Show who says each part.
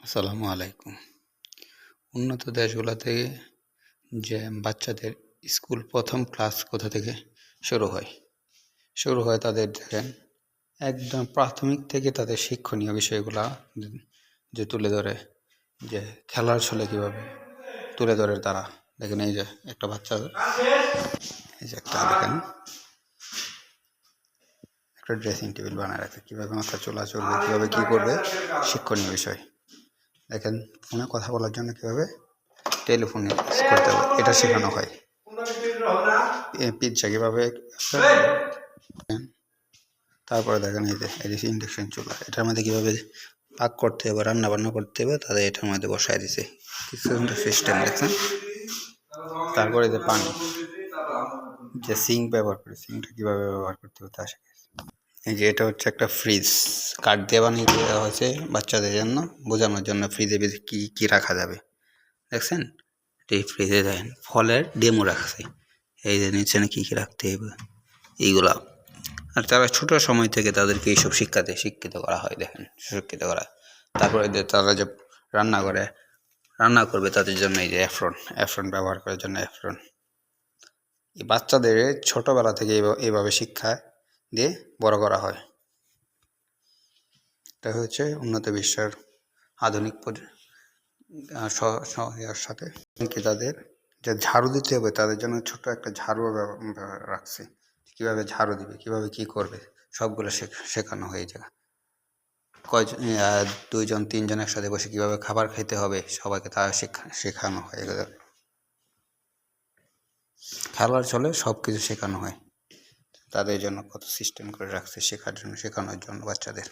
Speaker 1: আসসালামু আলাইকুম। উন্নত দেশগুলোতে যে বাচ্চাদের স্কুল প্রথম ক্লাস কোথা থেকে শুরু হয়? শুরু হয় তাদের দেখেন একদম প্রাথমিক থেকে তাদের শিক্ষণীয় বিষয়গুলা যে তুলে ধরে, যে খেলার ছলে কীভাবে তুলে ধরে তারা। দেখেন এই যে একটা বাচ্চা, এই যে একটা দেখেন একটা ড্রেসিং টেবিল বানায় রাখে, কীভাবে মাথা চোলা চলবে, কীভাবে কী করবে, শিক্ষণীয় বিষয়। দেখেন ফোনে কথা বলার জন্য কীভাবে টেলিফোন ইউজ করতে হবে এটা শেখানো হয়। পিৎজা কীভাবে, তারপরে দেখেন এই যে ইন্ডাকশন চুলা, এটার মধ্যে কীভাবে পাক করতে হবে, রান্না বান্না করতে হবে, তাদের এটার মধ্যে বসায় দিছে কিছু সিস্টেম দেখছেন। তারপরে যে পানি, যে সিঙ্ক ব্যবহার করে, সিঙ্কটা কীভাবে ব্যবহার করতে হবে তা শিখেছে। এই যে এটা হচ্ছে একটা ফ্রিজ, কাঠ দিয়ে বানিয়ে দেওয়া হয়েছে বাচ্চাদের জন্য, বোঝানোর জন্য ফ্রিজে কী কী রাখা যাবে। দেখছেন এই ফ্রিজে দেখেন ফলের ডেমো রাখছে, এই যে নিচে কী কী রাখতে হবে এইগুলা। আর তারা ছোটো সময় থেকে তাদেরকে এইসব শিক্ষিত করা হয়। দেখেন শিক্ষিত করা, তারপরে তারা যে রান্না করবে তাদের জন্য এই যে অ্যাফ্রন ব্যবহার করার জন্য অ্যাফ্রন। এই বাচ্চাদের ছোটোবেলা থেকে এইভাবে শিক্ষা দিয়ে বড় করা হয়। এটা হচ্ছে উন্নত বিশ্বের আধুনিক সাথে কি তাদের যে ঝাড়ু দিতে হবে, তাদের জন্য ছোট্ট একটা ঝাড়ু রাখছে, কীভাবে ঝাড়ু দিবে, কীভাবে কী করবে, সবগুলো শেখানো হয়ে যায়। কয়জন, 2 জন 3 জন একসাথে বসে কীভাবে খাবার খেতে হবে, সবাইকে তা শেখানো হয়। খেলার চলে সব কিছু শেখানো হয়, তাদের জন্য কত সিস্টেম করে রাখছে শেখানোর জন্য বাচ্চাদের।